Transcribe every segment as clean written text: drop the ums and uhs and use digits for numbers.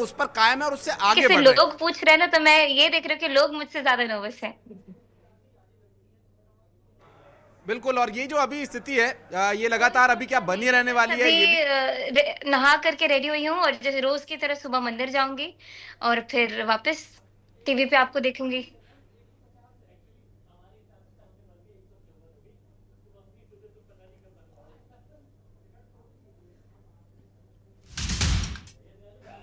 उस पर कायम है और उससे आगे किसी बढ़ रहे हैं। लोग पूछ रहे हैं ना, तो मैं ये देख रही हूँ कि लोग मुझसे ज्यादा नर्वस हैं। बिल्कुल, और ये जो अभी स्थिति है ये लगातार अभी क्या बनी रहने बस वाली है अभी ये भी? नहा करके रेडी हुई हूँ, और जैसे रोज की तरह सुबह मंदिर जाऊंगी और फिर वापस टीवी पे आपको देखूंगी।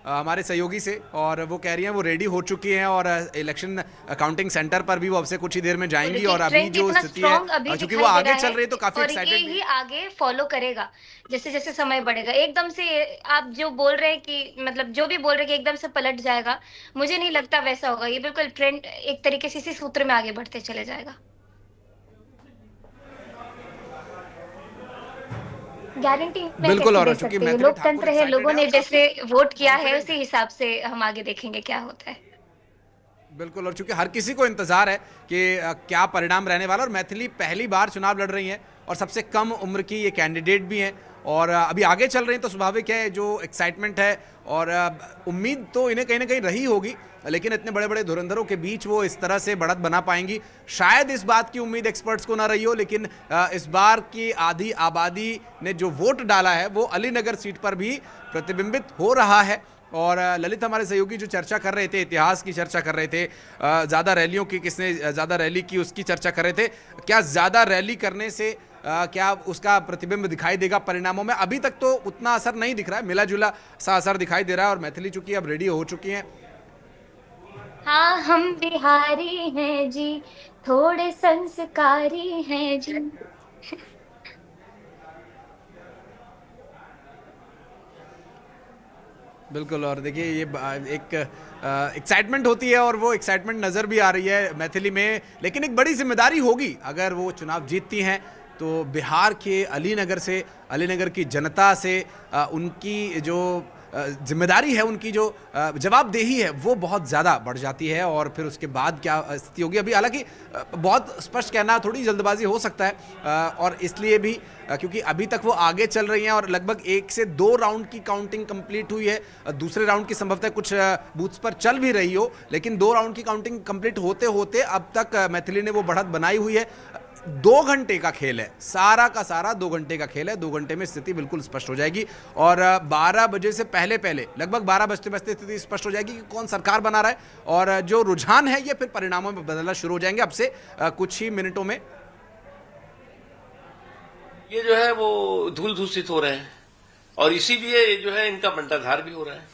हमारे सहयोगी से, और वो कह रही हैं वो रेडी हो चुकी हैं और इलेक्शन काउंटिंग सेंटर पर भी वो अब से कुछ ही देर में तो जाएंगी। देखिए और अभी ट्रेंड जो इतना स्थिति है स्ट्रांग अभी चूंकि वो दिखाई दे आगे रहा चल है, रही है तो काफी और ये एक्साइटेड भी ही है। आगे फॉलो करेगा जैसे जैसे समय बढ़ेगा। एकदम से आप जो बोल रहे हैं कि मतलब जो भी बोल रहे हैं कि एकदम से पलट जाएगा, मुझे नहीं लगता वैसा होगा। ये बिल्कुल ट्रेंड एक तरीके से इसी सूत्र में आगे बढ़ते चले जाएगा। गारंटी मैं बिल्कुल, कैसे और दे चूंकि सकती हूँ? मैथिली ठाकुर लोकतंत्र है, एक्साइटेड लोगों है और ने काफी जैसे वोट किया है कॉन्फिडेंट उसी है। हिसाब से हम आगे देखेंगे क्या होता है। बिल्कुल, और चूंकि हर किसी को इंतजार है कि क्या परिणाम रहने वाला, और मैथिली पहली बार चुनाव लड़ रही हैं और सबसे कम उम्र की ये कैंडिडेट भी हैं और अभी आगे चल रही हैं, तो स्वाभाविक है जो एक्साइटमेंट है और उम्मीद तो इन्हें कहीं ना कहीं रही होगी, लेकिन इतने बड़े बड़े धुरंधरों के बीच वो इस तरह से बढ़त बना पाएंगी, शायद इस बात की उम्मीद एक्सपर्ट्स को ना रही हो। लेकिन इस बार की आधी आबादी ने जो वोट डाला है वो अलीनगर सीट पर भी प्रतिबिंबित हो रहा है। और ललित हमारे सहयोगी जो चर्चा कर रहे थे, इतिहास की चर्चा कर रहे थे, ज़्यादा रैलियों की, किसने ज़्यादा रैली की उसकी चर्चा कर रहे थे। क्या ज़्यादा रैली करने से क्या उसका प्रतिबिंब दिखाई देगा परिणामों में? अभी तक तो उतना असर नहीं दिख रहा है, मिला जुला सा असर दिखाई दे रहा है। और मैथिली चूंकि अब रेडी हो चुकी हैं। हाँ, हम बिहारी हैं जी, थोड़े संस्कारी हैं जी। बिल्कुल, और देखिए ये एक एक्साइटमेंट होती है और वो एक्साइटमेंट नज़र भी आ रही है मैथिली में। लेकिन एक बड़ी जिम्मेदारी होगी अगर वो चुनाव जीतती हैं, तो बिहार के अलीनगर से, अलीनगर की जनता से उनकी जो जिम्मेदारी है, उनकी जो जवाबदेही है वो बहुत ज़्यादा बढ़ जाती है। और फिर उसके बाद क्या स्थिति होगी, अभी हालांकि बहुत स्पष्ट कहना, थोड़ी जल्दबाजी हो सकता है और इसलिए भी क्योंकि अभी तक वो आगे चल रही हैं और लगभग 1 से 2 राउंड की काउंटिंग कंप्लीट हुई है। दूसरे राउंड की संभवतः कुछ बूथ्स पर चल भी रही हो, लेकिन 2 राउंड की काउंटिंग कंप्लीट होते होते अब तक मैथिली ने वो बढ़त बनाई हुई है। 2 घंटे का खेल है, सारा का सारा 2 घंटे का खेल है। 2 घंटे में स्थिति बिल्कुल स्पष्ट हो जाएगी और 12 बजे से पहले पहले, लगभग 12 बजते बजते स्थिति स्पष्ट हो जाएगी कि कौन सरकार बना रहा है। और जो रुझान है ये फिर परिणामों में बदलना शुरू हो जाएंगे अब से कुछ ही मिनटों में। ये जो है वो धूल धूसित हो रहे हैं और इसीलिए जो है इनका बंटाधार भी हो रहा है।